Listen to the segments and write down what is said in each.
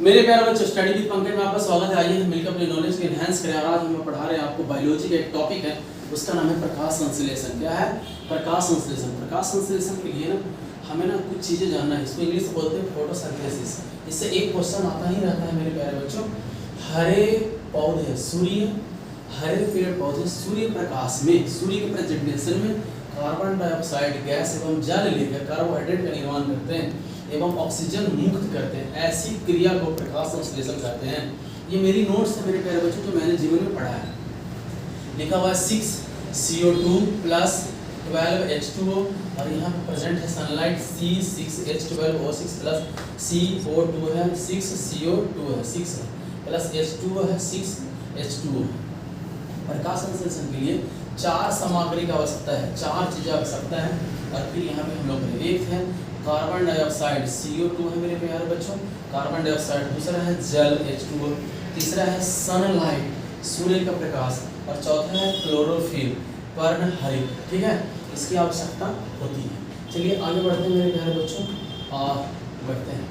मेरे प्यारे बच्चों, स्टडी विद पंकज में आपका स्वागत है। आइए हम मिलकर अपनी नॉलेज को एनहांस करें। और आज हम पढ़ा रहे हैं आपको बायोलॉजी का एक टॉपिक है, उसका नाम है प्रकाश संश्लेषण। क्या है? प्रकाश संश्लेषण। प्रकाश संश्लेषण के लिए हमें कुछ चीज़ें जानना है। इसको इंग्लिश में बोलते हैं फोटोसिंथेसिस। इससे एक क्वेश्चन आता ही रहता है मेरे प्यारे बच्चों। हरे पौधे हरे पेड़ पौधे सूर्य प्रकाश में, सूर्य के प्रेजेंटेशन में कार्बन डाइऑक्साइड गैस एवं जल लेकर कार्बोहाइड्रेट का निर्माण करते हैं एवं ऑक्सीजन मुक्त करते हैं। ऐसी क्रिया को प्रकाश संश्लेषण कहते हैं। ये मेरी नोट्स है मेरे प्यारे बच्चों, जो मैंने जीवन में पढ़ा है। लिखा हुआ है 6 CO2 प्लस 12 H2O और यहाँ पे प्रेजेंट है सनलाइट C6H12O6 प्लस CO2 है 6 CO2 है 6 प्लस H2O है 6 H2O। प्रकाश संश्लेषण के लिए 4 सामग्री की आवश्यकता है, 4 चीज़ें आवश्यकता है। और फिर यहाँ पे हम लोग एक है कार्बन डाइऑक्साइड CO2 है मेरे प्यारे बच्चों, कार्बन डाइऑक्साइड। दूसरा है जल H2O। तीसरा है सनलाइट, सूर्य का प्रकाश। और चौथा है क्लोरोफिल, पर्णहरित। ठीक है, इसकी आवश्यकता होती है। चलिए आगे बढ़ते हैं मेरे प्यारे बच्चों और बढ़ते हैं।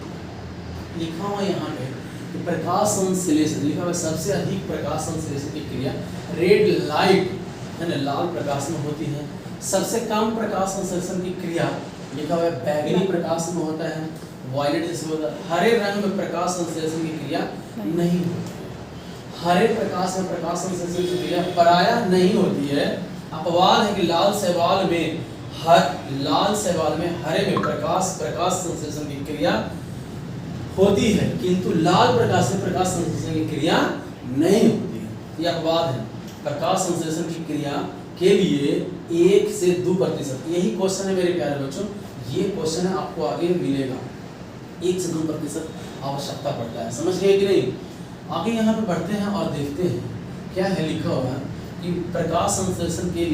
लिखा हुआ यहाँ पे कि प्रकाश संश्लेषण, लिखा हुआ सबसे अधिक प्रकाश संश्लेषण की क्रिया रेड लाइट है ना, लाल प्रकाश में होती है। सबसे कम प्रकाश संश्लेषण की क्रिया लिखा हुआ है बैगनी प्रकाश में होता है, वायलेट जिसमें होता है। हरे रंग में प्रकाश संश्लेषण की क्रिया नहीं होती। हरे प्रकाश में प्रकाश संश्लेषण की क्रिया प्रायः नहीं होती है। अपवाद है कि लाल शैवाल में हरे में प्रकाश संश्लेषण की क्रिया होती है, किंतु लाल प्रकाश में प्रकाश संश्लेषण की क्रिया नहीं होती है। यह अपवाद है। प्रकाश संश्लेषण की क्रिया के लिए 1 से 2%, यही क्वेश्चन है मेरे प्यारे बच्चों। ये क्वेश्चन है आपको आगे मिलेगा। 1 से 2% आवश्यकता पड़ता है, समझ गए कि नहीं? आगे यहाँ पे बढ़ते हैं और देखते हैं क्या है। लिखा हुआ कि प्रकाश संश्लेषण के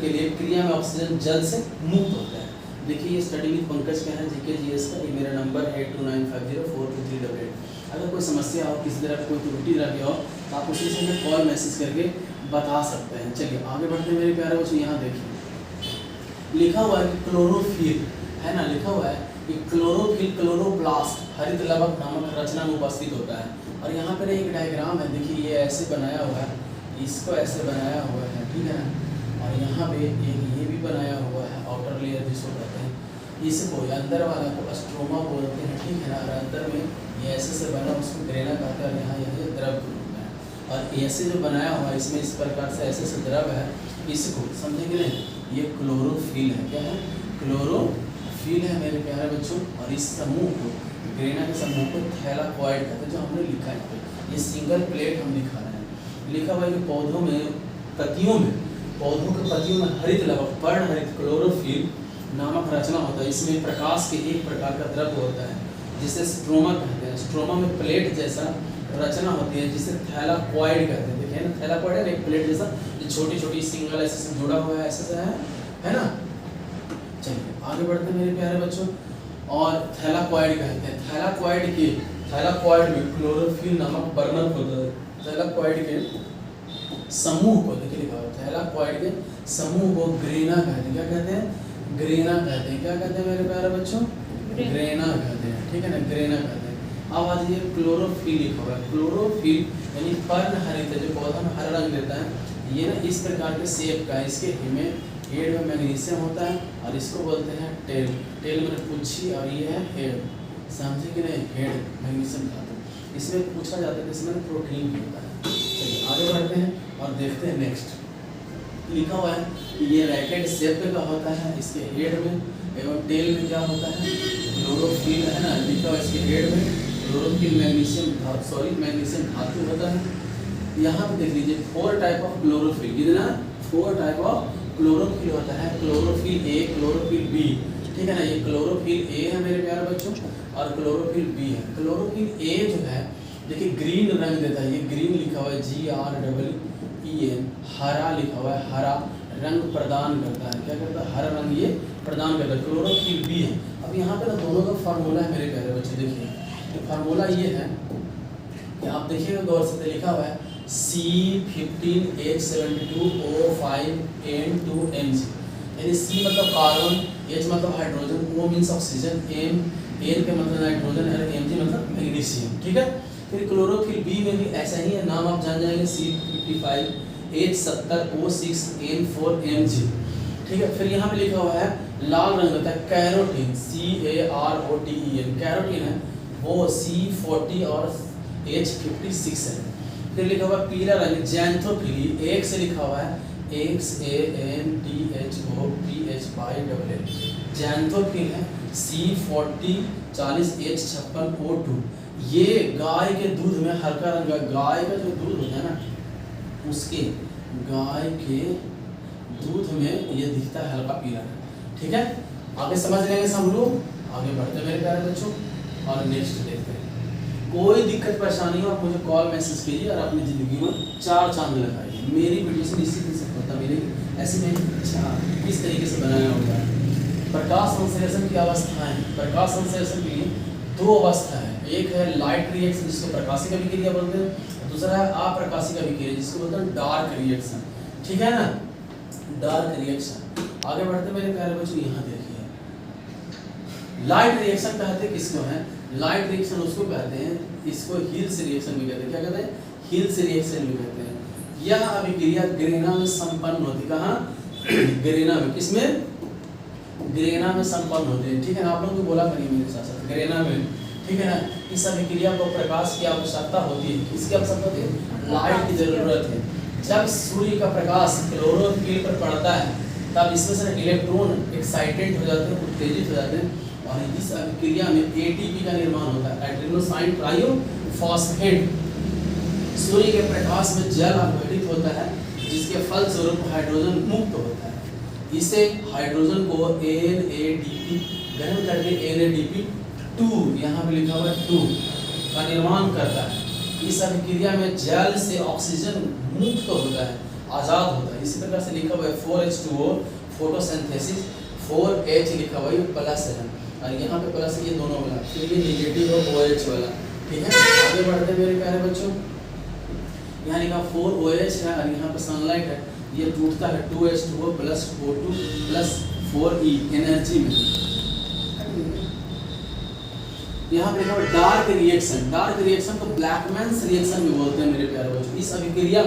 लिए क्रिया में ऑक्सीजन जल से मुक्त होता है। देखिए ये स्टडी विद पंकज का है, जीके जीएस का। ये मेरा नंबर है 8295042388। अगर कोई समस्या हो, किसी तरह कोई त्रुटि रहे हो, तो आप उसी से कॉल मैसेज करके बता सकते हैं। चलिए आगे बढ़ते हैं मेरे प्यारे बच्चों। यहाँ देखिए लिखा हुआ है कि क्लोरोफिल है ना, लिखा हुआ है कि क्लोरोफिल क्लोरोप्लास्ट हरित लवक नामक रचना में उपस्थित होता है। और यहाँ पर एक डायग्राम है, देखिए ये ऐसे बनाया हुआ है, इसको ऐसे बनाया हुआ है, ठीक है ना। और यहाँ पे एक ये भी बनाया हुआ है, आउटर लेयर जिसको कहते हैं। इसको अंदर वाला को स्ट्रोमा बोलते हैं, ठीक है ना। और अंदर में ये ऐसे से बना, उसको ग्रेना कहते हैं। और यहाँ ये द्रव के रूप में है। और ऐसे जो बनाया हुआ है, इसमें इस प्रकार से ऐसे से द्रव है, इसको समझेंगे नहीं। ये क्लोरोफिल है। क्या है? क्लोरोफिल है मेरे प्यारे बच्चों। और इस समूह को, ग्रेना के समूह को थैलाकोइड कहते हैं, जो हमने लिखा है। ये सिंगल प्लेट हम दिखा रहे हैं। लिखा हुआ है कि पौधों के पत्तियों में हरित लवक पर्णहरित क्लोरोफिल नामक रचना होता है। इसमें प्रकाश के एक प्रकार का द्रव्य होता है, जिसे स्ट्रोमा कहते हैं। स्ट्रोमा में प्लेट जैसा रचना होती है, जिसे थैलाकोइड कहते हैं। देखिए ना, थैलाकोइड है एक प्लेट जैसा, जो छोटी छोटी सिंगल ऐसे से जुड़ा हुआ है, ऐसे से है ना। चलिए आगे बढ़ते हैं मेरे प्यारे बच्चों। और थैलाकोइड कहते हैं। थैलाकोइड में क्लोरोफिल नामक वर्णक होता है। थैलाकोइड के समूह को, देखिए लिखा हुआ है, थैलाकोइड के समूह को ग्रेना कहते हैं। क्या कहते हैं? ग्रेना कहते हैं। क्या कहते हैं मेरे प्यारे बच्चों? ग्रेना कहते हैं, ठीक है ना, ग्रेना कहते हैं। अब आज ये क्लोरोफिल लिखा हुआ है। क्लोरोफिल यानी पर्णहरित, जो पौधा में हरा रंग देता है। ये ना इस प्रकार के शेप का है। इसके हेड में मैग्नीशियम होता है और इसको बोलते हैं टेल। टेल में पुच्छी और ये है हेड, समझे कि नहीं? हेड मैग्नीशियम धातु। इसमें पूछा जाता है, इसमें प्रोटीन भी होता है। चलिए आगे बढ़ते हैं और देखते हैं नेक्स्ट। लिखा हुआ है कि ये रैकेट शेप का होता है। इसके हेड में एवं टेल में क्या होता है? क्लोरोफिल है ना। लिखा हुआ है इसके हेड में क्लोरोफिल मैग्नीशियम धातु होता है। यहाँ पे देख लीजिए 4 टाइप ऑफ क्लोरोफिल, कितना? 4 टाइप ऑफ क्लोरोफिल होता है। क्लोरोफिल ए, क्लोरोफिल बी, ठीक है ना। ये क्लोरोफिल ए है मेरे प्यारे बच्चों और क्लोरोफिल बी है। क्लोरोफिल ए जो है, देखिए ग्रीन रंग देता है। ये ग्रीन लिखा हुआ है GREEN, हरा लिखा हुआ है, हरा रंग प्रदान करता है। क्या करता है? हरा रंग ये प्रदान करता है। क्लोरोफिल बी है। अब यहाँ पे ना दोनों का फार्मूला है मेरे प्यारे बच्चे। देखिए तो फार्मूला ये है कि आप देखिएगा गौर से, लिखा हुआ है C15H72O5N2Mg, यानी C मतलब कार्बन, H मतलब hydrogen, O means oxygen, N के मतलब नाइट्रोजन और Mg मतलब मैग्नीशियम, ठीक है। फिर क्लोरोफिल बी में भी ऐसा ही है, नाम आप जान जाएंगे C55 H70 O6 N4 Mg, ठीक है। फिर यहाँ पे लिखा हुआ है लाल रंग होता है कैरोटीन, CAROTEN, कैरोटीन है वो C40 और H56 है। फिर लिखा हुआ पीला रंग जैंथोफिली, एक से लिखा हुआ है XANTHOPHYLL, जैंथोफिल है C40 40 H56 O2। ये गाय के दूध में हल्का रंग, गाय का जो दूध होता है ना उसके गाय के दूध में ये दिखता है हल्का पीला, ठीक है। आगे समझ लेंगे सब लोग, आगे बढ़ते मेरे प्यारे बच्चों और नेक्स्ट देखते हैं। कोई दिक्कत परेशानी हो आप मुझे कॉल मैसेज कीजिए और अपनी ज़िंदगी में 4 चांद लगाइए। मेरी वीडियो से निश्चित से पता मिलेगी ऐसे में अच्छा किस तरीके से बनाया होगा। प्रकाश संश्लेषण की अवस्थाएं, प्रकाश संश्लेषण के लिए 2 अवस्था है, एक है लाइट रिएक्शन जिसको प्रकाशिक अभिक्रिया बोलते हैं, दूसरा है अप्रकाशिक अभिक्रिया जिसको बोलते हैं डार्क रिएक्शन, ठीक है ना, डार्क रिएक्शन। आगे बढ़ते मेरे प्यारे बच्चों, यहाँ देखिए लाइट रिएक्शन कहते हैं किसको है, लाइट रिएक्शन उसको कहते हैं, इसको हिल्स रिएक्शन भी कहते हैं। क्या कहते हैं? हिल्स रिएक्शन भी कहते हैं। यह अभिक्रिया ग्रेना में संपन्न होती, कहाँ? ग्रेना में, किसमें? ग्रेना में संपन्न होते हैं, ठीक है ना। आप लोग भी बोला करिए मेरे साथ साथ, ग्रेना में, ठीक है ना। इस अभिक्रिया को प्रकाश की आवश्यकता होती है, किसकी आवश्यकता होती है? लाइट की जरूरत है। जब सूर्य का प्रकाश क्लोरोफिल पर पड़ता है तब इसमें से इलेक्ट्रॉन एक्साइटेड हो जाते हैं, उत्तेजित हो जाते हैं और इस अभिक्रिया में एटीपी का निर्माण होता है, एड्रेनोसाइन ट्राइफॉस्फेट। सूर्य के प्रकाश में जल अपघटित होता है जिसके फलस्वरूप हाइड्रोजन मुक्त होता है। इसे हाइड्रोजन को NADP गर्म करके NADP2, यहाँ पे लिखा हुआ है 2 का निर्माण करता है। इस अभिक्रिया में जल से ऑक्सीजन मुक्त होता है, आजाद होता है। इसी प्रकार से लिखा हुआ है 4H2O फोटोसिंथेसिस, 4H लिखा हुआ है प्लस है और यहाँ पे प्लस ये दोनों वाला, फिर ये नेगेटिव और OH वाला, ठीक है। आगे बढ़ते मेरे प्यारे बच्चों, यहाँ लिखा 4OH है और यहाँ पे सनलाइट है, ये टूटता है 2H2O plus O2 plus 4E energy में। यहाँ पे लिखा हुआ डार्क रिएक्शन, डार्क रिएक्शन को ब्लैकमैन्स रिएक्शन भी बोलते हैं मेरे प्यारे बच्चों। इस अभिक्रिया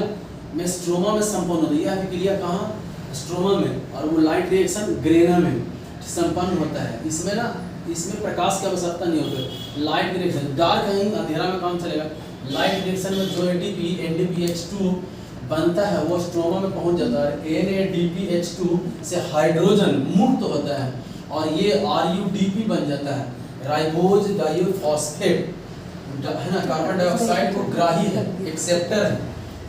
में स्ट्रोमा में संपन्न होती है, यह अभिक्रिया कहाँ? स्ट्रोमा में, और वो लाइट रिएक्शन ग्रेना में संपन्न होता है। इसमें ना, इसमें प्रकाश की आवश्यकता नहीं होती, लाइट रिएक्शन, डार्क कहीं अंधेरा में काम चलेगा। लाइट रिएक्शन में जो ATP NADPH2 बनता है वो स्ट्रोमा में पहुंच जाता है, NADPH2 से हाइड्रोजन मुक्त होता है और ये RUDP बन जाता है, राइबोज डाइफॉस्फेट है ना, कार्बन डाइऑक्साइड को ग्राही है, एक्सेप्टर है।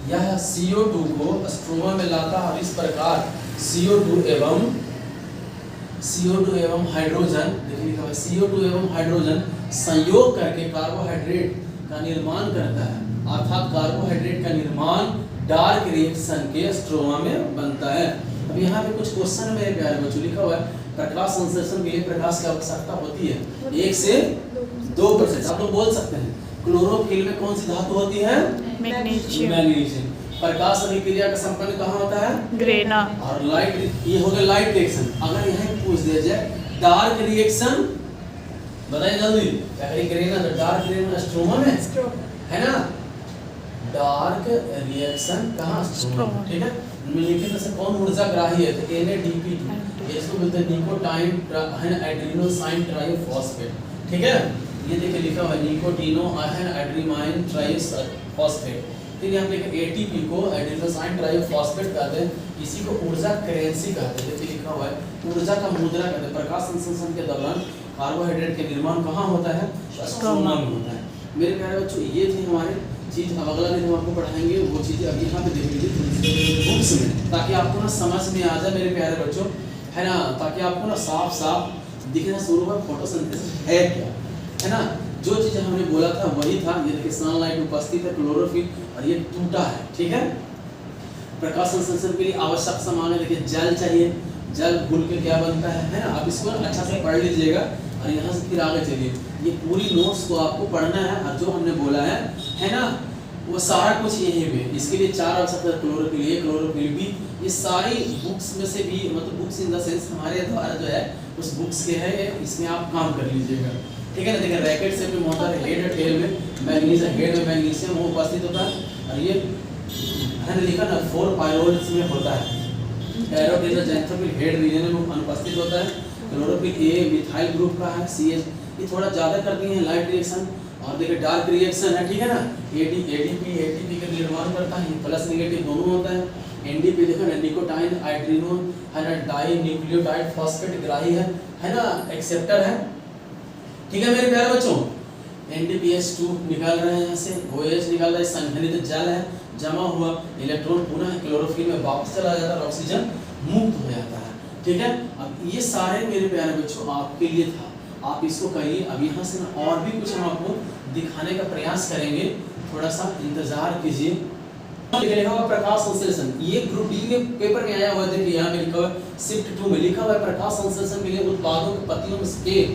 यह CO2 को स्ट्रोमा में लाता है और इस प्रकार CO2 एवं हाइड्रोजन, देखिए लिखा है CO2 एवं हाइड्रोजन संयोग करके कार्बोहाइड्रेट का निर्माण करता है, अर्थात कार्बोहाइड्रेट का निर्माण डार्क रिएक्शन के स्ट्रोमा में बनता है। अब यहाँ पे कुछ क्वेश्चन मेरे प्यारे बच्चों लिखा हुआ है, प्रकाश संश्लेषण के लिए प्रकाश की आवश्यकता होती है 1 से 2%। आप लोग बोल सकते हैं क्लोरोफिल में कौन सी धातु होती है? मैग्नीशियम। प्रकाश अभिक्रिया का संपन्न कहाँ होता है? ग्रेना। और लाइट, ये हो गया लाइट रिएक्शन। अगर यहाँ पूछ दिया जाए डार्क रिएक्शन, बताइए जल्दी, अगर ग्रेना तो डार्क रिएक्शन स्ट्रोमा में है ना, डार्क रिएक्शन कहाँ? स्ट्रोमा, ठीक है। निम्नलिखित में से कौन ऊर्जा ग्राही है? तो NADP2, इसको बोलते हैं निकोटाइन एड्रेनोसाइन ट्राइफॉस्फेट, ठीक है। ये देखिए लिखा हुआ है निकोटिनो एड्रीमाइन ट्राइफॉस्फेट। फिर यहाँ पे ATP को एड्रेनोसाइन ट्राइफॉस्फेट कहते हैं, इसी को ऊर्जा करेंसी कहते हैं। देखिए लिखा हुआ है ऊर्जा का मुद्रा कहते हैं। प्रकाश संश्लेषण के दौरान कार्बोहाइड्रेट के निर्माण कहाँ होता है? स्ट्रोमा में होता है। मेरे प्यारे बच्चों, ये थी हमारे चीज़। अब अगला दिन हम आपको पढ़ाएंगे वो चीज़ें, अब यहाँ पे देख लीजिए बुक्स में, ताकि आपको ना समझ में आ जाए मेरे प्यारे बच्चों, है ना, ताकि आपको ना साफ साफ दिखना शुरू हो फोटोसिंथेसिस है क्या, है ना। जो चीज़ हमने बोला था वही था। ये देखिए सनलाइट उपस्थित है, क्लोरोफिल, और ये टूटा है, ठीक है। प्रकाश संश्लेषण के लिए आवश्यक सामान है, देखिए जल चाहिए, जल घुल के क्या बनता है ना। आप इसको अच्छा से पढ़ लीजिएगा और यहाँ से फिर आगे चलिए। ये पूरी नोट्स को आपको पढ़ना है और जो हमने बोला है ना, वो सारा कुछ यहीं पे, इसके लिए 4 आवश्यकता है, क्लोरोफिल ए, क्लोरोफिल बी, ये सारी बुक्स में से भी, मतलब बुक्स इन द सेंस हमारे द्वारा जो है उस बुक्स के है, इसमें आप काम कर लीजिएगा, ठीक है ना। देखिए रैकेट से भी होता है, हेड और टेल में मैग्नीशियम, हेड में मैग्नीशियम वो उपस्थित होता है, और ये मैंने लिखा ना 4 पायरोल्स में होता है, एरोडेनोजेंथोफिल हेड रीजन में अनुपस्थित होता है, क्लोरोफिल ए मिथाइल ग्रुप का है, CH ये थोड़ा ज़्यादा करती हैं लाइट रिएक्शन, और देखिए डार्क रिएक्शन है, ठीक है ना। ADP का निर्माण करता है, प्लस नेगेटिव दोनों होता है। NDP देखो ना, निकोटाइन आइट्रिनोन है ना, डाई न्यूक्लियोटाइड फॉस्फेट ग्राही है ना, एक्सेप्टर है, ठीक है मेरे प्यारे बच्चों। NDPH2 निकाल रहे हैं यहाँ से, OH निकाल रहे हैं, संघनित जल है, जमा हुआ इलेक्ट्रॉन पुनः क्लोरोफिल में वापस चला जाता है और ऑक्सीजन मुक्त हो जाता है, ठीक है। अब ये सारे मेरे प्यारे बच्चों आपके लिए था, आप इसको करिए। अब यहाँ से ना और भी कुछ हम आपको दिखाने का प्रयास करेंगे, थोड़ा सा इंतजार कीजिए। लिखा हुआ प्रकाश संश्लेषण, ये ग्रुप डी के पेपर में आया हुआ है, देखिए यहाँ पे लिखा हुआ है शिफ्ट 2 में लिखा हुआ है प्रकाश संश्लेषण के लिए उत्पादों के पत्तियों में से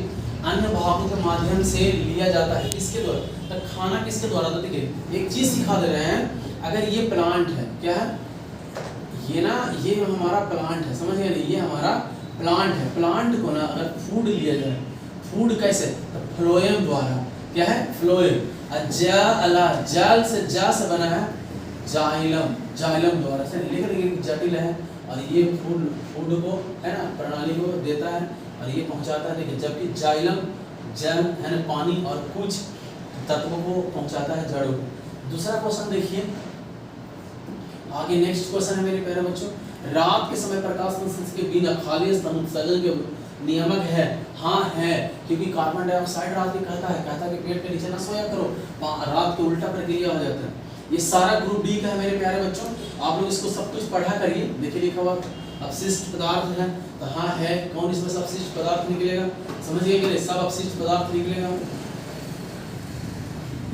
अन्य भागों के माध्यम से लिया जाता है, किसके द्वारा, तो खाना किसके द्वारा, तो देखिए एक चीज सिखा दे रहे हैं, अगर ये प्लांट है, क्या है ये ना, ये हमारा प्लांट है, समझ गए, ये हमारा प्लांट है, प्लांट को ना अगर फूड लिया जाए, फूड कैसे, तो फ्लोएम द्वारा, क्या है फ्लोएम, जल से जा से बना है जाइलम, जाइलम द्वारा से, लेकिन जटिल है, और ये फूड को है ना प्रणाली को देता है और ये पहुंचाता है, देखिए जबकि जाइलम जल है ना पानी और कुछ तत्वों को पहुंचाता है जड़ों को। दूसरा क्वेश्चन देखिए आगे, नेक्स्ट क्वेश्चन है मेरे प्यारे बच्चों, रात के समय प्रकाश संश्लेषण के बिना खाली स्तन उत्सर्जन के नियामक है, हाँ है, क्योंकि कार्बन डाइऑक्साइड रात में कहता है कि पेट के नीचे ना सोया करो, रात के उल्टा प्रक्रिया हो जाता है। ये सारा ग्रुप डी का है मेरे प्यारे बच्चों, आप लोग इसको सब कुछ पढ़ा करिए। देखिए लिखा हुआ अपशिष्ट पदार्थ है, तो हाँ है, कौन इसमें से अपशिष्ट पदार्थ निकलेगा, समझिए कि नहीं, सब अपशिष्ट पदार्थ निकलेगा।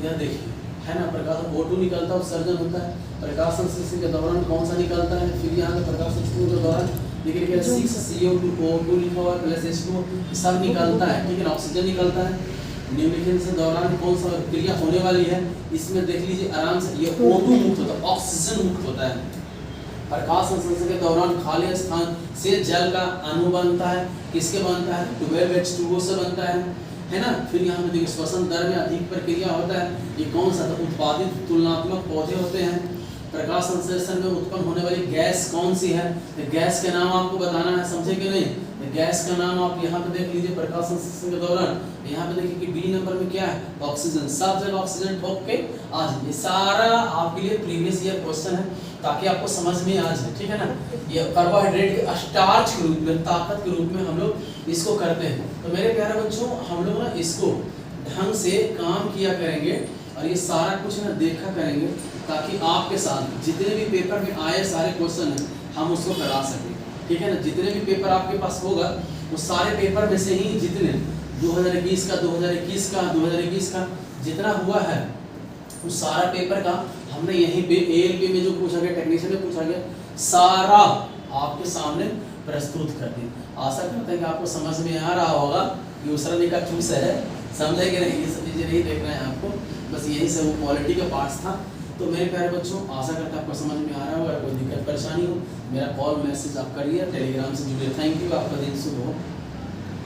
यह देखिए है ना, प्रकाश O2 निकलता है, उत्सर्जन होता है, प्रकाश संश्लेषण के दौरान कौन सा निकलता है, फिर यहाँ पे प्रकाश संश्लेषण के दौरान देखिए 6CO2 O2 लिखा हुआ प्लस H2 सब निकलता है, ठीक है, ऑक्सीजन निकलता है। निम्नलिखित से दौरान कौन सा क्रिया होने वाली है, इसमें देख लीजिए आराम से, ये O2 मुक्त होता है, ऑक्सीजन मुक्त होता है। प्रकाश संश्लेषण के दौरान खाली स्थान से जल का अणु बनता है, किसके बनता है, 12H2O से बनता है ना। फिर यहाँ पे देखिए श्वसन दर में अधिक प्रक्रिया होता है, ये कौन सा, तो उत्पादित तुलनात्मक पौधे होते हैं। प्रकाश संश्लेषण में उत्पन्न होने वाली गैस कौन सी है, तो गैस का नाम आपको बताना है, समझे कि नहीं, तो गैस का नाम आप यहाँ पे देख लीजिए प्रकाश संश्लेषण के दौरान, यहाँ पे देखिए कि बी नंबर में क्या है, ऑक्सीजन, सब जगह ऑक्सीजन ठोक के आ जाए। ये सारा आपके लिए प्रीवियस ईयर क्वेश्चन है, ताकि आपको समझ में आ जाए, ठीक है ना। ये कार्बोहाइड्रेट के स्टार्च के रूप में, ताकत के रूप में हम लोग इसको करते हैं। तो मेरे प्यारे बच्चों हम लोग ना इसको ढंग से काम किया करेंगे और ये सारा कुछ ना देखा करेंगे, ताकि आपके साथ जितने भी पेपर में आए सारे क्वेश्चन हैं हम उसको करा सकें, ठीक है ना। जितने भी पेपर आपके पास होगा वो सारे पेपर में से ही जितने 2020 का 2021 का जितना हुआ है उस सारा पेपर का हमने यहीं पे ALP में जो पूछा गया, टेक्नीशियन में पूछा गया, सारा आपके सामने प्रस्तुत कर दी। आशा करते हैं कि आपको समझ में आ रहा होगा कि उसरा का चूस है, समझे कि नहीं, ये सब चीज़ें नहीं देख रहे हैं आपको, बस यही सब वो क्वालिटी का पार्ट्स था। तो मेरे प्यारे बच्चों आशा करते हैं आपको समझ में आ रहा होगा, कोई दिक्कत परेशानी हो मेरा कॉल मैसेज आप करिए, टेलीग्राम से जुड़िए। थैंक यू, आपका दिन शुभ हो।